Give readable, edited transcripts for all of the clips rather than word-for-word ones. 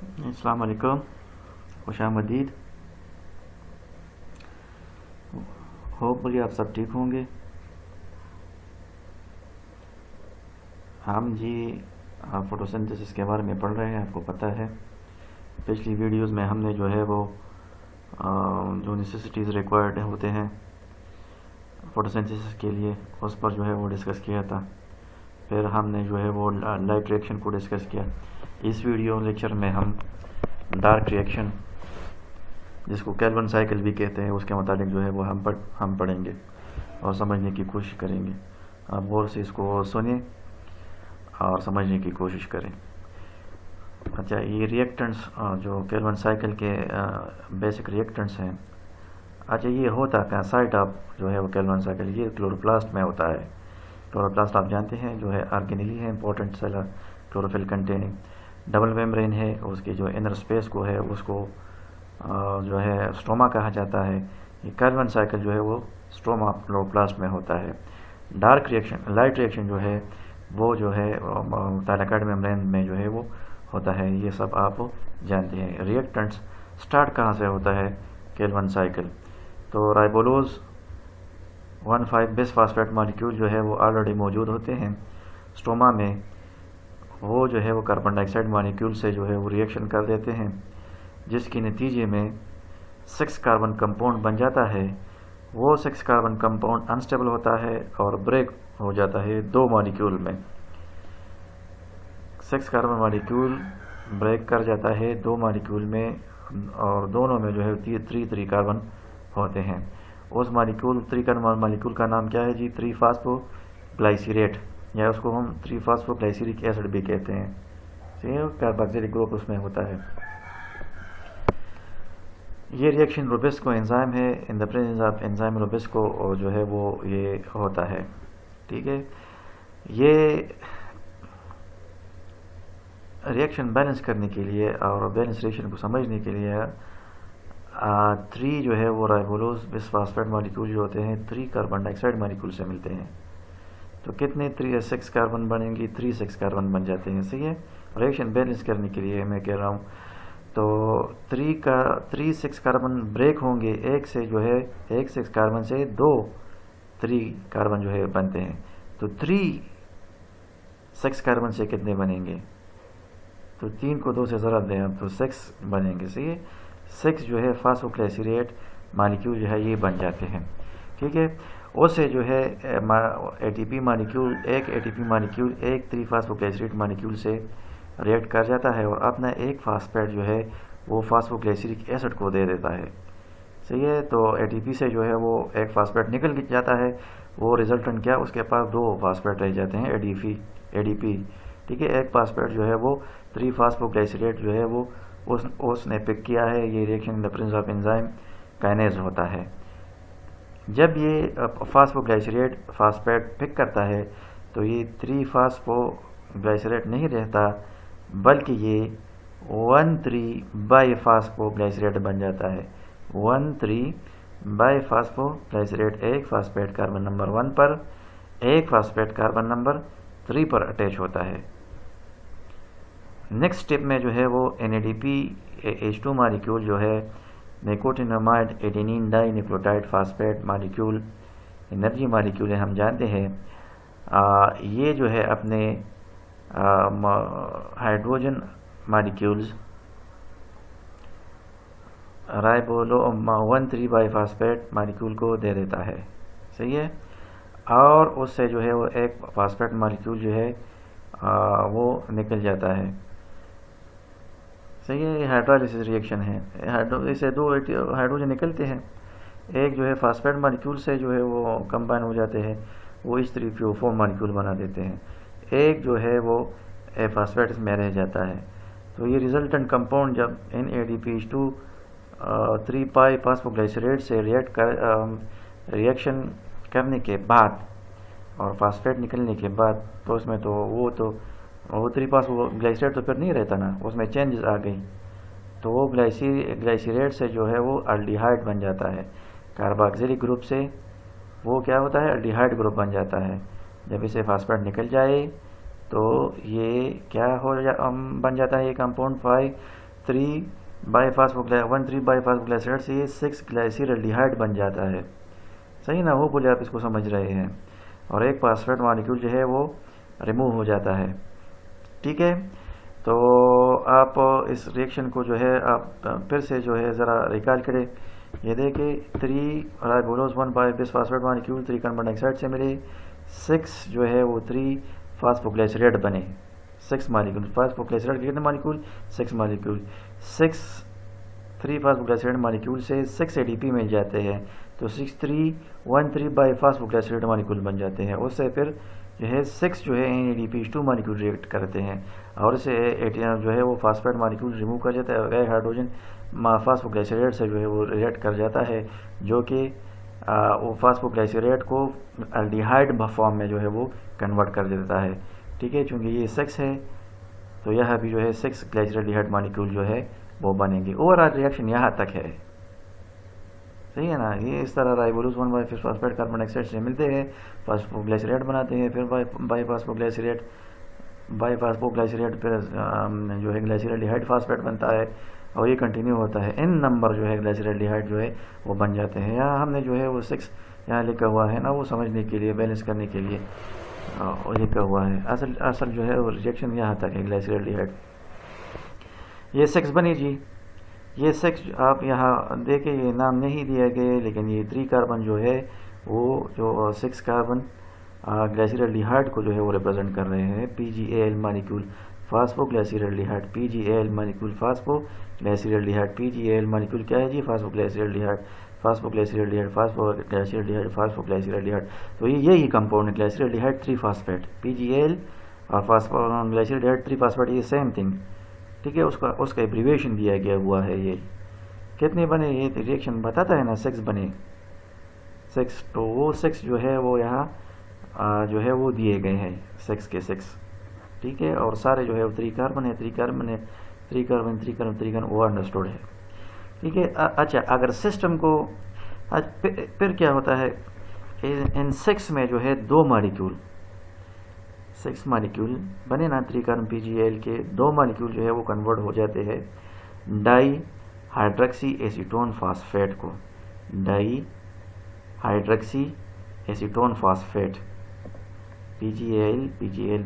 अस्सलाम वालेकुम, खुशामदीद। होपफुली आप सब ठीक होंगे। हम जी फोटोसिंथेसिस के बारे में पढ़ रहे हैं। आपको पता है पिछली वीडियोस में हमने जो है वो जो नेसेसिटीज़ रिक्वायर्ड होते हैं फोटोसिंथेसिस के लिए उस पर जो है वो डिस्कस किया था। फिर हमने जो है वो लाइट रिएक्शन को डिस्कस किया। इस वीडियो लेक्चर में हम डार्क रिएक्शन, जिसको केल्विन साइकिल भी कहते हैं, उसके मुताबिक जो है वो हम पढ़ेंगे और समझने की कोशिश करेंगे। आप गौर से इसको सुनिए और समझने की कोशिश करें। अच्छा, ये रिएक्टेंट्स जो केल्विन साइकिल के बेसिक रिएक्टेंट्स हैं। अच्छा, ये होता क्या साइट ऑफ जो है वो केल्विन साइकिल, ये क्लोरोप्लास्ट में होता है। क्लोरोप्लास्ट आप जानते हैं जो है ऑर्गेनेली है, important cell chlorophyll containing. Double membrane है, उसके जो इनर स्पेस को है उसको जो है स्ट्रोमा कहा जाता है। ये केल्विन साइकिल जो है वो स्ट्रोमा क्लोरोप्लास्ट में होता है। डार्क रिएक्शन, लाइट रिएक्शन जो है वो जो है थाइलाकोइड मेम्ब्रेन में जो है वो होता है। ये सब आप जानते हैं। रिएक्टेंट्स स्टार्ट कहाँ से होता है केल्विन साइकिल? तो राइबोलोज 1,5 बिसफॉस्फेट मॉलिक्यूल जो है वो ऑलरेडी मौजूद होते हैं स्ट्रोमा में। वो जो है वो कार्बन डाइऑक्साइड मॉलिक्यूल से जो है वो रिएक्शन कर देते हैं, जिसके नतीजे में 6 कार्बन कंपाउंड बन जाता है। वो 6 कार्बन कंपाउंड अनस्टेबल होता है और ब्रेक हो जाता है 2 मॉलिक्यूल में। 6 कार्बन मॉलिक्यूल ब्रेक कर जाता है 2 मॉलिक्यूल में, और दोनों में जो है 3 कार्बन होते हैं। उस मॉलिक्यूल 3 कार्बन मॉलिक्यूल का नाम क्या है जी? 3-फॉस्फोग्लाइसरेट, या उसको हम 3-फॉस्फोग्लाइसरिक एसिड भी कहते हैं। कार्बोक्सिलिक ग्रुप उसमें होता है। ये रिएक्शन रोबिस्को एंजाइम है। In the presence of enzyme rubisco जो है वो ये होता है। ठीक है, ये रिएक्शन बैलेंस करने के लिए और बैलेंस रिएक्शन को समझने के लिए 3 जो है वो राइबोलोज बिसफॉस्फेट मॉलिक्यूल जो होते हैं 3 कार्बन डाइऑक्साइड मॉलिक्यूल से मिलते हैं। तो कितने 6 कार्बन बनेंगी? 6 कार्बन बन जाते हैं। सही है, रिएक्शन बैलेंस करने के लिए मैं कह रहा हूँ। तो 6 कार्बन ब्रेक होंगे, एक से जो है 6 कार्बन से 3 कार्बन जो है बनते हैं। तो 6 कार्बन से कितने बनेंगे? तो 3 को 2 से ज़रब दें अब तो 6 बनेंगे। सही है, 6 जो है फॉस्फोग्लाइसरेट मॉलिक्यूल जो है ये बन जाते हैं। ठीक है, उससे जो है एटीपी मॉलिक्यूल, एक एटीपी मॉलिक्यूल एक 3-फॉस्फोग्लाइसरेट मॉलिक्यूल से रिएक्ट कर जाता है और अपना एक फॉस्फेट जो है वो फॉस्फोग्लाइसरिक एसिड को दे देता है। सही है, तो एटीपी से जो है वो एक फॉस्फेट निकल जाता है। वो रिजल्टेंट क्या, उसके पास 2 फॉस्फेट रह जाते हैं, एडीपी। ठीक है, एक फॉस्फेट जो है वो 3-फॉस्फोग्लाइसरेट जो है वो उसने पिक किया है। ये reaction in the presence of enzyme kinase होता है। जब ये फॉस्फोग्लाइसरेट फॉस्फेट पिक करता है तो ये 3-फॉस्फोग्लाइसरेट नहीं रहता, बल्कि ये 1,3-बाइफॉस्फोग्लाइसरेट बन जाता है। 1,3-बाइफॉस्फोग्लाइसरेट, एक फॉस्फेट कार्बन नंबर 1 पर, एक फॉस्फेट कार्बन नंबर 3 पर अटैच होता है। नेक्स्ट स्टेप में जो है वो NADPH2 मॉलिक्यूल जो है nicotinamide adenine dinucleotide phosphate molecule, energy molecule है, हम जानते हैं। ये जो है अपने hydrogen molecules ribulose one three biphosphate molecule को दे देता है। सही है, और उससे जो है वो एक फॉस्फेट मॉलिक्यूल जो है वो निकल जाता है। सही है, ये हाइड्रोलाइसिस रिएक्शन है। इससे 2 हाइड्रोजन निकलते हैं, एक जो है फॉस्फेट मॉलिक्यूल से जो है वो कंबाइन हो जाते हैं, वो इस तरीके 4 मॉलिक्यूल बना देते हैं। एक जो है वो फॉस्फेट में रह जाता है। तो ये रिजल्टेंट कंपाउंड जब NADPH2 3-फॉस्फोग्लाइसरेट से रिएक्शन करने के बाद और फॉस्फेट निकलने के बाद, तो उसमें तो वो 3-फॉस्फोग्लाइसरेट तो फिर नहीं रहता ना, उसमें चेंजेस आ गई। तो वो ग्लाइसरेट से जो है वो अल्डिहाइड बन जाता है। कार्बोक्सिलिक ग्रुप से वो क्या होता है, अल्डिहाइड ग्रुप बन जाता है। जब इसे फॉस्फेट निकल जाए तो ये क्या बन जाता है, ये कंपाउंड 1,3-बाईफास्फोग्लाइसरेट से ये 6 ग्लाइसिरल्डिहाइड बन जाता है। सही ना, वो बोले आप इसको समझ रहे हैं। और एक फास्फेट मॉलिक्यूल जो है वो रिमूव हो जाता है। ठीक है, तो आप इस रिएक्शन को जो है आप फिर से जो है ज़रा रिकॉल करें। ये देखें 3 ribulose 1 bisphosphate molecule 3 carbon dioxide से मिले, 6 जो है वो 3 फास्फोग्लाइसरेट बने। 6 मॉलिक्यूल फास्फोग्लाइसरेट कितने मॉलिक्यूल? 6 मॉलिक्यूल। 3 फास्फोग्लाइसरेट मॉलिक्यूल से 6 एडीपी मिल जाते हैं, तो 6,3,1,3 बाई फास्फोग्लाइसरेट मॉलिक्यूल बन जाते हैं। उससे फिर जो है 6 जो है NADPH2 मॉलिक्यूल रिएक्ट करते हैं और इसे जो है वो फास्फेट मॉलिक्यूल रिमूव कर जाता है। गए हाइड्रोजन फास्फोग्लाइसरेट से जो है वो रिएक्ट कर जाता है, जो कि वो फास्फोग्लाइसरेट को एल्डिहाइड फॉर्म में जो है वो कन्वर्ट कर देता है। ठीक है, चूँकि ये 6 है तो यह भी जो है 6 ग्लाइसरल्डिहाइड मॉलिक्यूल जो है वो बनेंगे। ओवरऑल रिएक्शन यहाँ तक है, सही है ना। ये इस तरह राइबोलोज 1 बाई फास्फेट कार्बन डाइऑक्साइड से मिलते हैं, फास्फोग्लाइसरेट बनाते हैं, फिर बाई फास्फोग्लाइसरेट फिर जो है ग्लाइसरल्डिहाइड फास्फेट बनता है और ये कंटिन्यू होता है। n नंबर जो है ग्लाइसरल्डिहाइड जो है वो बन जाते हैं। यहाँ हमने जो है वो 6 यहाँ लिखा हुआ है ना, वो समझने के लिए, बैलेंस करने के लिए लिखा हुआ है। असल जो है वो रिएक्शन यहाँ तक है ग्लाइसरल्डिहाइड। ये 6 बनी जी, ये 6 आप यहाँ देखें, ये नाम नहीं दिया गया, लेकिन ये 3 कार्बन जो है वो जो 6 कार्बन ग्लाइसरल्डिहाइड को जो है वो रिप्रेजेंट कर रहे हैं। PgAl molecule phosphoglyceraldehyde, PgAl molecule phosphoglyceraldehyde, PgAl molecule क्या है जी? फास्फोग्लाइसरल्डिहाइड, फास्फोग्लाइसरल्डिहाइड, फास्फोग्लाइसरल्डिहाइड, फास्फोग्लाइसरल्डिहाइड। तो ये यही कंपाउंड है ग्लाइसरल्डिहाइड 3 फास्फेट। PgAl और फास्फोग्लाइसरल्डिहाइड 3 फास्फेट ये सेम थिंग। ठीक है, उसका एब्रीविएशन दिया गया हुआ है। ये कितने बने? ये रिएक्शन बताता है ना, 6 बने। 6, तो वो 6 जो है वो यहाँ जो है वो दिए गए हैं 6 के 6। ठीक है, और सारे जो है वो 3 कार्बन है, 3 कार्बन है, 3 कार्बन, 3 कार्बन, 3 कार्बन, वो अंडरस्टूड है। ठीक है, अच्छा, अगर सिस्टम को फिर क्या होता है, इन 6 में जो है 2 मॉलिक्यूल, 6 मॉलिक्यूल बने ना 3 कार्बन PgAl के, 2 मॉलिक्यूल जो है वो कन्वर्ट हो जाते हैं डाई हाइड्रोक्सी एसीटोन फास्फेट को। Di hydroxy acetone phosphate PgAl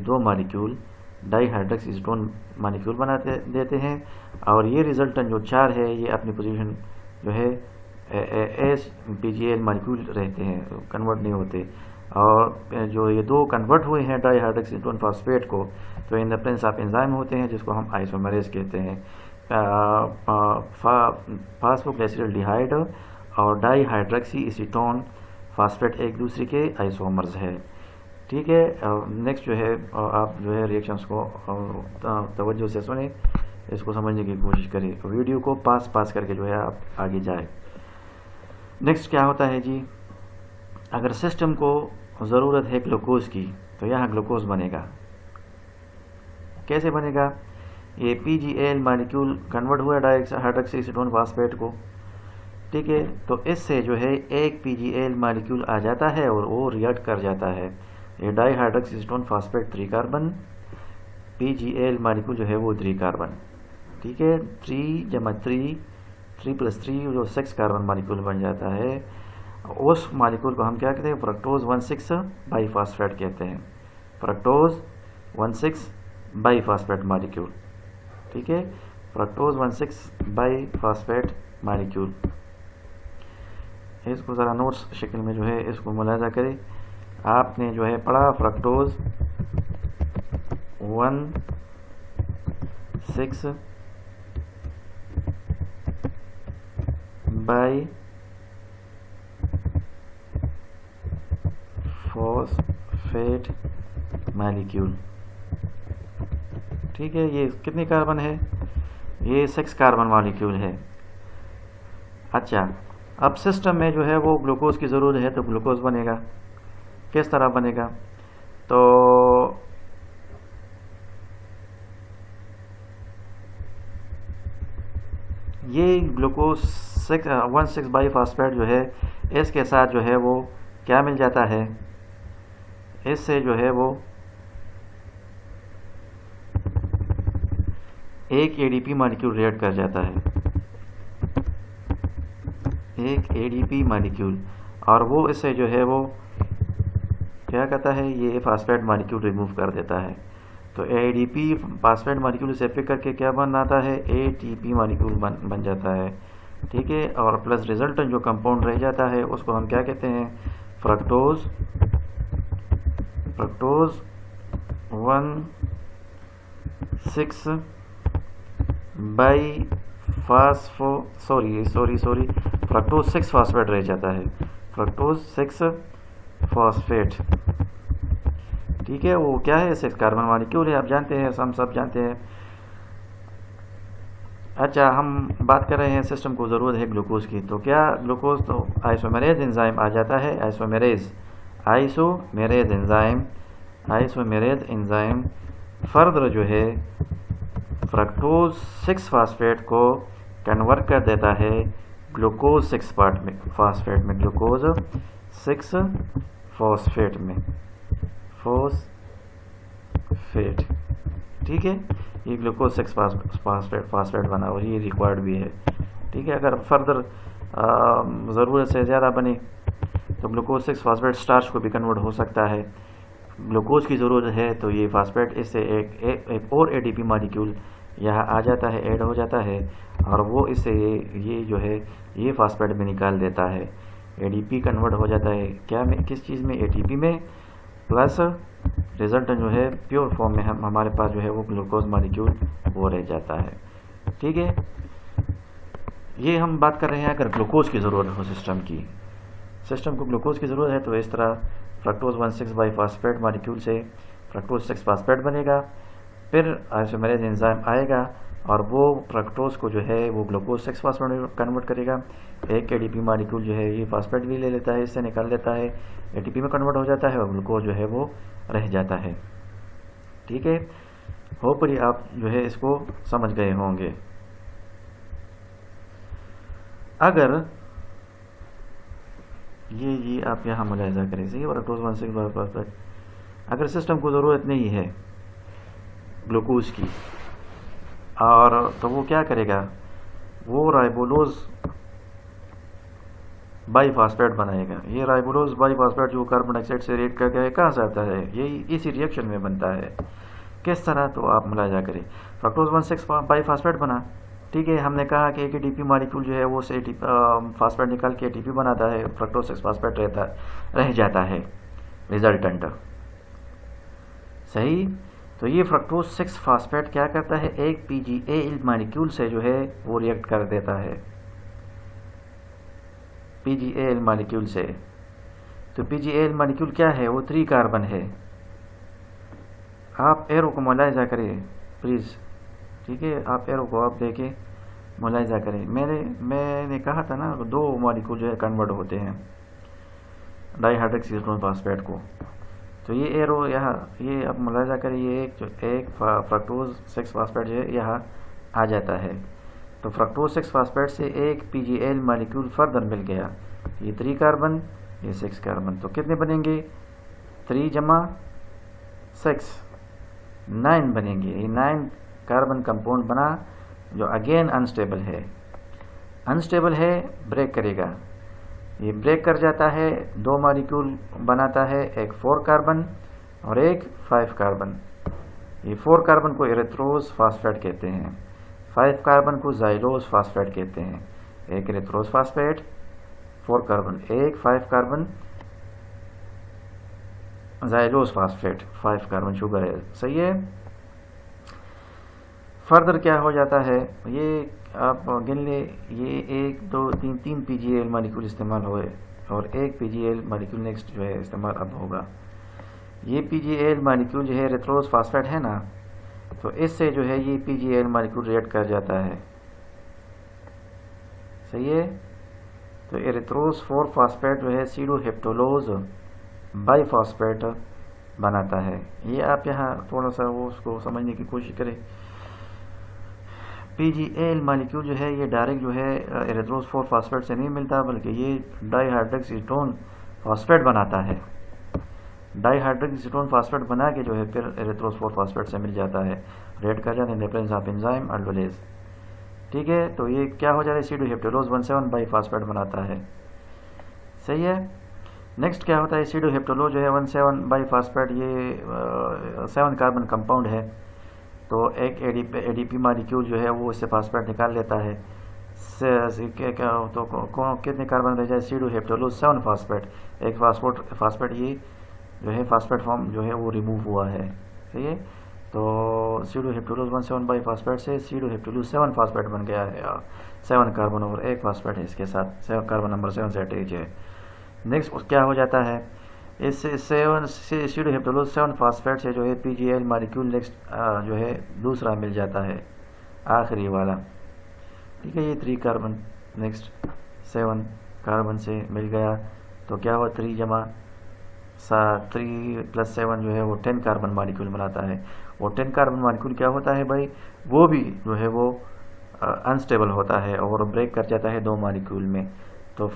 2 molecule di hydroxy acetone molecule बनाते देते हैं, और ये रिजल्टेंट जो 4 है ये अपनी पोजीशन जो है एस PgAl मॉलिक्यूल रहते हैं, कन्वर्ट नहीं होते। और जो ये 2 कन्वर्ट हुए हैं डाई हाइड्रोक्सी एसीटोन फास्फेट को, तो इन द प्रेजेंस ऑफ एंजाइम होते हैं जिसको हम आइसोमरेज कहते हैं। फास्फोग्लाइसरल्डिहाइड और डाई हाइड्रोक्सी एसीटोन फास्फेट एक दूसरे के आइसोमर्स है। ठीक है, नेक्स्ट जो है आप जो है रिएक्शंस को तवज्जो से सुने, इसको समझने की कोशिश करें, वीडियो को पास करके जो है आप आगे जाए। नेक्स्ट क्या होता है जी, अगर सिस्टम को ज़रूरत है ग्लूकोज की, तो यहाँ ग्लूकोज बनेगा। कैसे बनेगा? ये PgAl मॉलिक्यूल कन्वर्ट हुआ डाई हाइड्रोक्सी एसीटोन फास्फेट को। ठीक है, तो इससे जो है एक PgAl मॉलिक्यूल आ जाता है और वो रिएक्ट कर जाता है। ये di hydroxy acetone phosphate 3 carbon, PgAl molecule जो है वो 3 कार्बन। ठीक है, 3 जमा 3 + 3 जो 6 कार्बन मॉलिक्यूल बन जाता है। उस मॉलिक्यूल को हम क्या कहते हैं? फ्रक्टोज 1,6 बाईफास्फेट कहते हैं। Fructose 1,6 biphosphate molecule. ठीक है, फ्रक्टोज 1,6 बाईफास्फेट मॉलिक्यूल। इसको ज़रा नोट्स शक्ल में जो है इसको मुलाजा करें। आपने जो है पढ़ा फ्रक्टोज 1,6 बाईफॉस्फेट मॉलिक्यूल। ठीक है, ये कितने कार्बन है? ये 6 कार्बन मॉलिक्यूल है। अच्छा, अब सिस्टम में जो है वो ग्लूकोज की ज़रूरत है, तो ग्लूकोज बनेगा। किस तरह बनेगा? तो ये ग्लूकोज 1,6 बाईफॉस्फेट जो है, इसके साथ जो है वो क्या मिल जाता है? इससे जो है वो एक एडीपी मॉलिक्यूल रिएक्ट कर जाता है, एक एडीपी मॉलिक्यूल, और वो इससे जो है वो क्या कहता है, ये फास्फेट मॉलिक्यूल रिमूव कर देता है। तो एडीपी फास्फेट मॉलिक्यूल से पिक करके क्या बनाता है, एटीपी मॉलिक्यूल बन जाता है, ठीक है। और प्लस रिजल्टेंट जो कंपाउंड रह जाता है उसको हम क्या कहते हैं, फ्रक्टोज 1,6 बाई फ्रक्टोज 6 फास्फेट रह जाता है, फ्रक्टोज 6 फास्फेट, ठीक है। वो क्या है, 6 कार्बन मॉलिक्यूल है, आप जानते हैं, हम सब जानते हैं। अच्छा, हम बात कर रहे हैं सिस्टम को ज़रूरत है ग्लूकोज की, तो क्या ग्लूकोज, तो आइसोमेरेज एंजाइम आ जाता है, आइसोमेरेज एंजाइम फर्दर जो है फ्रक्टोज 6 फास्फेट को कन्वर्ट कर देता है ग्लूकोज 6 फास्फेट में, ग्लूकोज 6 फॉस्फेट में, फॉस्फेट, ठीक है। ये ग्लूकोज 6 फास्फेट बना और ये रिक्वायर्ड भी है, ठीक है। अगर फर्दर ज़रूरत से ज़्यादा बने तो ग्लूकोज 6 फास्फेट स्टार्च को भी कन्वर्ट हो सकता है। ग्लूकोज की ज़रूरत है तो ये फास्फेट इससे एक और एडीपी मॉलिक्यूल यहाँ आ जाता है, ऐड हो जाता है, और वो इससे ये जो है ये फास्फेट में निकाल देता है, एडीपी कन्वर्ट हो जाता है क्या में, किस चीज़ में, एटीपी में, प्लस रिजल्टेंट जो है प्योर फॉर्म में हमारे पास जो है वो ग्लूकोज मॉलिक्यूल वो रह जाता है, ठीक है। ये हम बात कर रहे हैं अगर ग्लूकोज की ज़रूरत हो सिस्टम को ग्लूकोज की ज़रूरत है तो इस तरह फ्रक्टोज 1,6 बाई फास्फेट मॉलिक्यूल से फ्रक्टोज 6 फास्फेट बनेगा, फिर आइसोमेरेज एंजाइम आएगा और वो फ्रक्टोज को जो है वो ग्लूकोज 6 फास्फेट में कन्वर्ट करेगा। एक एडीपी मॉलिक्यूल जो है ये फास्फेट भी ले लेता है, इससे निकाल लेता है, एटीपी में कन्वर्ट हो जाता है और ग्लूकोज जो है वो रह जाता है, ठीक है। होपफुली आप जो है इसको समझ गए होंगे। अगर ये आप यहाँ मुलाहिजा करें, सही, फ्रक्टोज 1,6 बाई फास्फेट, अगर सिस्टम को ज़रूरत नहीं है ग्लूकोज की, और तो वो क्या करेगा, वो राइबोलोज बाईफास्फेट बनाएगा। ये राइबोलोज बाईफास्फेट जो कार्बन डाइऑक्साइड से रिएक्ट करके कहाँ से आता है, यही इसी रिएक्शन में बनता है। किस तरह, तो आप मुलाहिजा करें, फ्रक्टोज 1,6 बाईफास्फेट बना, ठीक है। हमने कहा कि एक एटीपी मॉलिक्यूल जो है वो से फास्फेट निकाल के एटीपी बनाता है, फ्रक्टोज 6 फास्फेट रह जाता है रिजल्टेंट, सही। तो ये फ्रक्टोज 6 फास्फेट क्या करता है, एक पीजीएल मॉलिक्यूल से जो है वो रिएक्ट कर देता है, पीजीएल मॉलिक्यूल से। तो पीजीएल मॉलिक्यूल क्या है, वो 3 कार्बन है। आप एरो को मुलाहिजा करें प्लीज़, ठीक है, आप एरो को आप देखें, मुलाहिजा करें। मैंने कहा था ना 2 मॉलिक्यूल जो है कन्वर्ट होते हैं डाइहाइड्रोक्सीटोन फास्फेट को। तो ये एरो यहाँ, ये आप मुलाहिजा करें, ये एक फ्रक्टोज 6 फास्फेट जो है यहाँ आ जाता है। तो फ्रक्टोज 6 फास्फेट से एक पीजीएल मॉलिक्यूल फर्दर मिल गया, ये 3 कार्बन, ये 6 कार्बन, तो कितने बनेंगे, 3 जमा 6 9 बनेंगे। ये 9 कार्बन कंपाउंड बना जो अगेन अनस्टेबल है, ब्रेक करेगा, ये ब्रेक कर जाता है, 2 मॉलिक्यूल बनाता है, एक 4 कार्बन और एक 5 कार्बन। ये 4 कार्बन को एरिथ्रोज फास्फेट कहते हैं, 5 कार्बन को जाइलोज फास्फेट कहते हैं। एक एरिथ्रोज फास्फेट 4 कार्बन, एक 5 carbon xylose phosphate 5 carbon sugar है, सही है। फर्दर क्या हो जाता है, ये आप गिन ले, ये 1 2 3 पीजीएल मॉलिक्यूल इस्तेमाल हुए और एक पीजीएल मॉलिक्यूल नेक्स्ट जो है इस्तेमाल अब होगा। ये पीजीएल मॉलिक्यूल जो है एरिथ्रोज फास्फेट है ना, तो इससे जो है ये पीजीएल मॉलिक्यूल रिएक्ट कर जाता है, सही है। तो एरिथ्रोज 4 फास्फेट जो है सीडोहेप्टोलोज बाईफास्फेट बनाता है। ये आप यहाँ थोड़ा सा वो उसको समझने की कोशिश करें। पीजीएल मॉलिक्यूल जो है ये डायरेक्ट जो है एरिथ्रोज 4 फास्फेट से नहीं मिलता, बल्कि ये डाइहाइड्रोक्सीटोन फास्फेट बनाता है। डाइहाइड्रोक्सीटोन फास्फेट बना के जो है फिर एरिथ्रोज 4 फास्फेट से मिल जाता है। रिएक्ट कर जाते हैं in the presence of enzyme aldolase. ठीक है, तो ये क्या हो जाता है, एसिडोहेप्टेलोज 1,7 बाईफॉस्फेट बनाता है। सही है। नेक्स्ट क्या होता है, एसिडोहेप्टेलोज जो है 1,7 बाईफॉस्फेट, ये 7 कार्बन कंपाउंड है। तो एक एडीपी मॉलिक्यूल जो है वो इससे फास्फेट निकाल लेता है। तो कितने कार्बन रह जाए, एसिडोहेप्टेलोज 7 फास्फेट, एक फास्फेट ये जो है फास्फेट फॉर्म जो है वो रिमूव हुआ है। सही है। तो एसिडोहेप्टेलोज 1,7 बाईफॉस्फेट से एसिडोहेप्टेलोज 7 फास्फेट बन गया है, 7 कार्बन और एक फास्फेट है इसके साथ, 7 कार्बन नंबर 7 से अटैच है। नेक्स्ट क्या हो जाता है, इससे एसिडोहेप्टेलोज 7 फास्फेट से जो है पीजीएल मॉलिक्यूल नेक्स्ट जो है दूसरा मिल जाता है, आखिरी वाला। ठीक है, ये 3 कार्बन नेक्स्ट 7 कार्बन से मिल गया, तो क्या हुआ 3 जमा 3 + 7 जो है वो 10 कार्बन मॉलिक्यूल बनाता है। और 10 कार्बन मॉलिक्यूल क्या होता है भाई, वो भी जो है वो अनस्टेबल होता है और ब्रेक कर जाता है 2 मॉलिक्यूल में। तो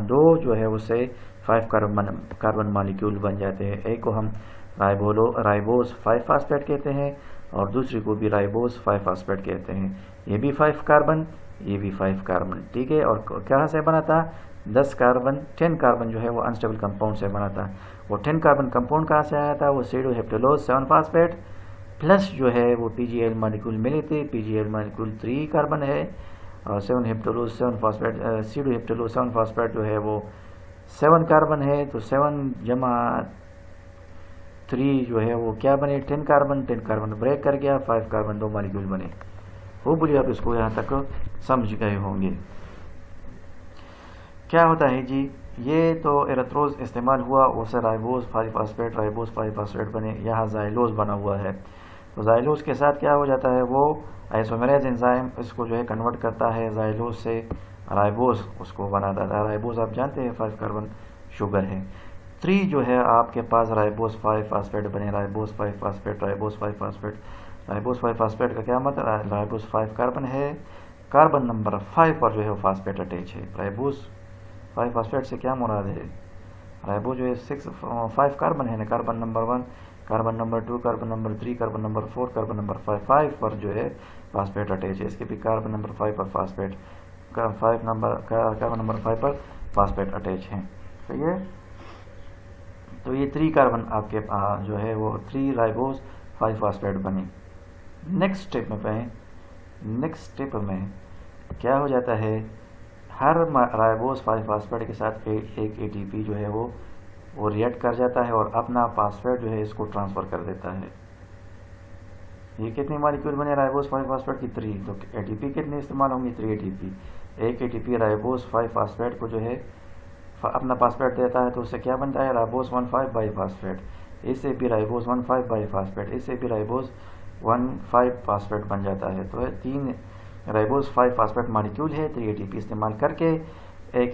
2 जो है उससे 5 कार्बन मॉलिक्यूल बन जाते हैं। एक को हम राइबोस 5 फास्फेट कहते हैं और दूसरी को भी राइबोस 5 फास्फेट कहते हैं। ये भी 5 कार्बन, ये भी 5 कार्बन। ठीक है, और कहाँ से बना था, 10 कार्बन जो है वो अनस्टेबल कंपाउंड से बना था। वो 10 कार्बन कंपाउंड कहाँ से आया था, वो एसिडोहेप्टेलोज 7 फास्फेट प्लस जो है वो पीजीएल मॉलिक्यूल मिले थे। पीजीएल मॉलिक्यूल 3 कार्बन है और 7 हेप्टेलोज 7 फास्फेट, एसिडोहेप्टेलोज 7 फास्फेट जो है वो 7 कार्बन है। तो 7 जमा 3 जो है वो क्या बने, 10 कार्बन ब्रेक कर गया, 5 कार्बन 2 मॉलिक्यूल बने। होपफुली आप इसको यहाँ तक समझ गए होंगे। क्या होता है जी, ये तो एरेथ्रोज इस्तेमाल हुआ, उससे राइबोस 5 फास्फेट बने, यहाँ जाइलोज बना हुआ है। तो जाइलोज के साथ क्या हो जाता है, वो आइसोमेरेज एंजाइम इसको जो है कन्वर्ट करता है जाइलोज से राइबोस उसको बनाता है। राइबोस आप जानते हैं 5 कार्बन शुगर है। 3 जो है आपके पास राइबोस 5 फास्फेट बने, ribose 5 phosphate, ribose 5 phosphate. Ribose 5 phosphate का क्या मतलब, राइबोस 5 कार्बन है, कार्बन नंबर 5 पर जो है वो फास्फेट अटैच है। राइबोस 5 फास्फेट से क्या मुराद है, राइबो जो है 5 कार्बन है ना, carbon number 1, carbon number 2, carbon number 3, carbon number 4, carbon number 5 पर जो है फास्फेट अटैच है। इसके भी कार्बन नंबर 5 पर फास्फेट, कार्बन नंबर 5 पर फास्फेट अटैच है। सही है। तो ये 3 कार्बन आपके जो है वो 3 राइबोस 5 फास्फेट बने। नेक्स्ट स्टेप में क्या हो जाता है, हर राइबोस 5 फास्फेट के साथ एक एटीपी जो है वो रिएक्ट कर जाता है और अपना फास्फेट जो है इसको ट्रांसफर कर देता है। ये कितने मॉलिक्यूल बने राइबोस 5 फास्फेट की, 3। तो एटीपी कितने इस्तेमाल होंगे, 3 एटीपी। एक एटीपी राइबोस 5 फास्फेट को जो है अपना फास्फेट देता है, तो उससे क्या बनता है, राइबोस 1,5 बाईफॉस्फेट। इससे भी राइबोस 1,5 बाईफॉस्फेट, इससे भी राइबोस 1,5 फास्फेट बन जाता है। तो 3 राइबोस 5 फास्फेट मॉलिक्यूल है, 3 एटीपी इस्तेमाल करके एक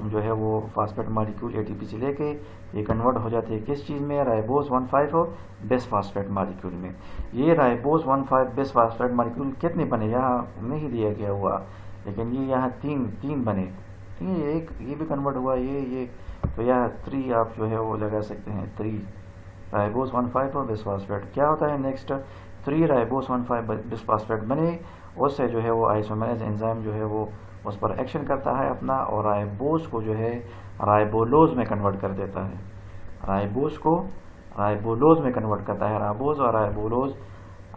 जो है वो फास्फेट मॉलिक्यूल एटीपी से लेके ये कन्वर्ट हो जाते हैं किस चीज़ में, राइबोस 1,5 और बेस फास्फेट मॉलिक्यूल में। ये राइबोस 1,5 बेस फास्फेट मॉलिक्यूल कितने बने, यहाँ नहीं दिया गया हुआ, लेकिन ये यहाँ 3 बने। ठीक है, ये भी कन्वर्ट हुआ, ये तो यहाँ 3 आप जो है वो लगा सकते हैं, 3 राइबोस 1,5 और बेस फास्फेट। क्या होता है नेक्स्ट, 3 राइबोस 1,5 बेस फास्फेट बने, उससे जो है वो आइसोमेरेज एंजाइम जो है वो उस पर एक्शन करता है अपना और राइबोस को जो है राइबोलोज में कन्वर्ट कर देता है। राइबोस को राइबोलोज में कन्वर्ट करता है। राइबोस और राइबोलोज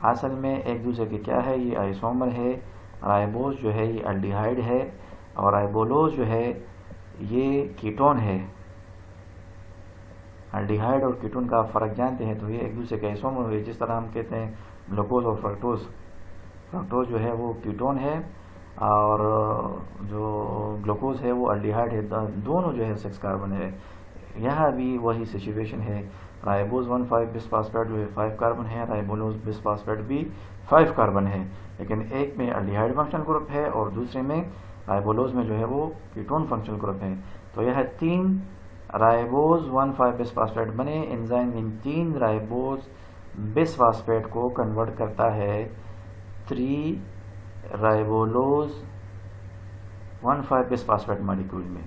असल में एक दूसरे के क्या है, ये आइसोमर है। राइबोस जो है ये एल्डिहाइड है और राइबोलोज जो है ये कीटोन है। एल्डिहाइड और कीटोन का फ़र्क जानते हैं, तो ये एक दूसरे के आइसोमर हुए। जिस तरह हम कहते हैं ग्लूकोज और फ्रक्टोज जो है वो कीटोन है और जो ग्लूकोज है वो एल्डिहाइड है, दोनों जो है 6 कार्बन है। यहाँ भी वही सिचुएशन है, राइबोस 1,5 बिसफॉस्फेट जो है 5 कार्बन है, राइबोलोज बिसफॉस्फेट भी 5 कार्बन है, लेकिन एक में एल्डिहाइड फंक्शनल ग्रुप है और दूसरे में राइबोलोज में जो है वो कीटोन फंक्शनल ग्रुप है। तो यह 3 राइबोस 1,5 बिसफॉस्फेट बने। एंजाइम इन 3 राइबोस बिसफॉस्फेट को कन्वर्ट करता है 3 राइबोलोज 1,5 बिसफॉस्फेट मॉलिक्यूल में।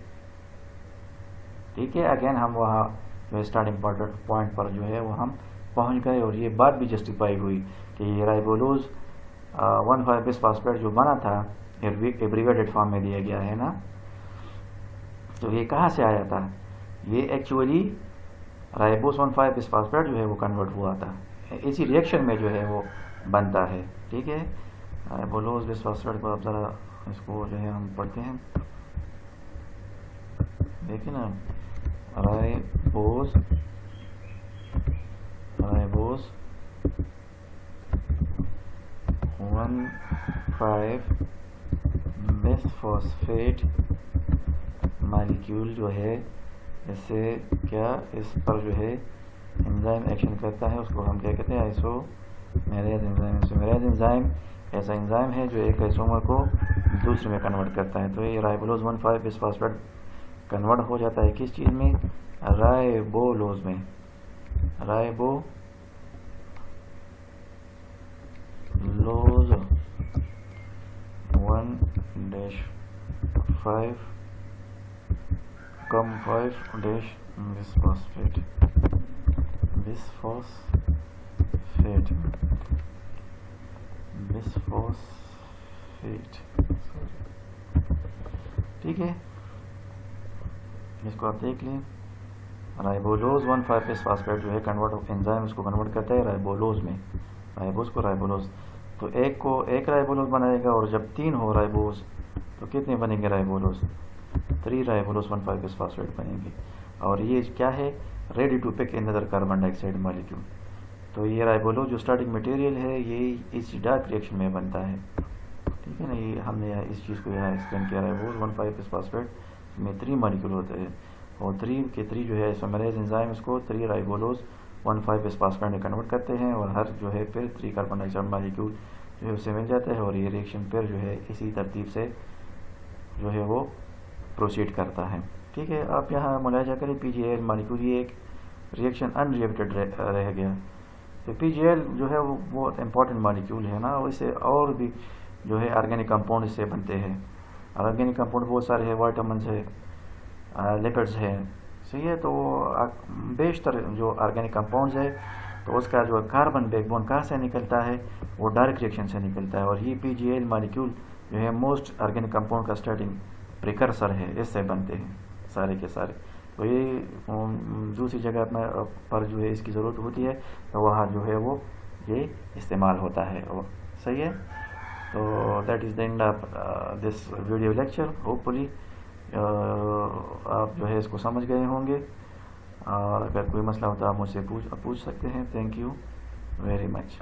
ठीक है, अगेन हम वहाँ जो स्टार्टिंग पॉइंट पर जो है वो हम पहुंच गए और ये बात भी जस्टिफाई हुई कि ये राइबोलोज 1,5 बिसफॉस्फेट जो बना था एब्रिवेटेड फॉर्म में दिया गया है ना, तो ये कहाँ से आया था? ये एक्चुअली राइबोस 1,5 बिसफॉस्फेट जो है वो कन्वर्ट हुआ था, इसी रिएक्शन में जो है वो बनता है। ठीक है, राइबोलोज बिसफॉस्फेट को अब ज़रा इसको जो है हम पढ़ते हैं, देखिए ना, राइबोस 1,5 बिसफॉस्फेट मॉलिक्यूल जो है, इससे क्या इस पर जो है एंजाइम एक्शन करता है, उसको हम क्या कहते हैं? Isomerase enzyme. आइसोमेरेज एंजाइम ऐसा एंजाइम है जो एक आइसोमर को दूसरे में कन्वर्ट करता है। तो ये राइबोलोज 1,5 बिसफॉस्फेट कन्वर्ट हो जाता है किस चीज़ में? राइबोलोज में। राइबोलोज 1-5 कम 5 बिसफॉस्फेट ठीक है, इसको आप देख लें। राइबोलोज 1,5 बिसफॉस्फेट जो है कन्वर्ट एंजाइम उसको कन्वर्ट करता है राइबोलोज में, राइबोज को राइबोलोज। तो एक राइबोलोज बनाएगा, और जब 3 हो राइबोज तो कितने बनेंगे राइबोलोज? 3 राइबोलोज 1,5 बिसफॉस्फेट बनेंगे। और ये क्या है? Ready to pick another carbon dioxide molecule. तो ये राइबोलोज जो स्टार्टिंग मटेरियल है ये इस डार्क रिएक्शन में बनता है। ठीक है ना, ये हमने इस चीज़ को यहाँ एक्सप्लेन किया। राइबोज 1,5 बिसफॉस्फेट में 3 मॉलिक्यूल होते हैं, और 3 के 3 जो है आइसोमेरेज एंजाइम इसको 3 राइबोलोज 1,5 बिसफॉस्फेट में कन्वर्ट करते हैं, और हर जो है फिर 3 कार्बन डाइऑक्साइड मॉलिक्यूल जो है उससे मिल जाता है, और ये रिएक्शन फिर जो है इसी तरतीब से जो है वो प्रोसीड करता है। ठीक है, आप यहाँ मुलाहिजा करें PgAl मॉलिक्यूल, ये एक रिएक्शन अनरिएक्टेड रह गया। तो PgAl जो है वो बहुत इंपॉर्टेंट मॉलिक्यूल है ना, इससे और भी जो है ऑर्गेनिक कंपाउंड इससे बनते हैं। ऑर्गेनिक कंपाउंड बहुत सारे हैं, वाइटामिन्स है, लिपिड्स है, सही है। तो बेशतर जो ऑर्गेनिक कंपाउंड्स है तो उसका जो कार्बन बैकबोन कहाँ से निकलता है? वो डायरेक्ट रिएक्शन से निकलता है, और ये PgAl मॉलिक्यूल जो है मोस्ट ऑर्गेनिक कंपाउंड का स्टार्टिंग प्रिकर्सर है, इससे बनते हैं सारे के सारे। तो ये दूसरी जगह पर जो है इसकी ज़रूरत होती है तो वहाँ जो है वो ये इस्तेमाल होता है, वो सही है। तो that is the end of this video lecture. Hopefully आप जो है इसको समझ गए होंगे, और अगर कोई मसला होता है आप मुझसे पूछ सकते हैं। Thank you very much.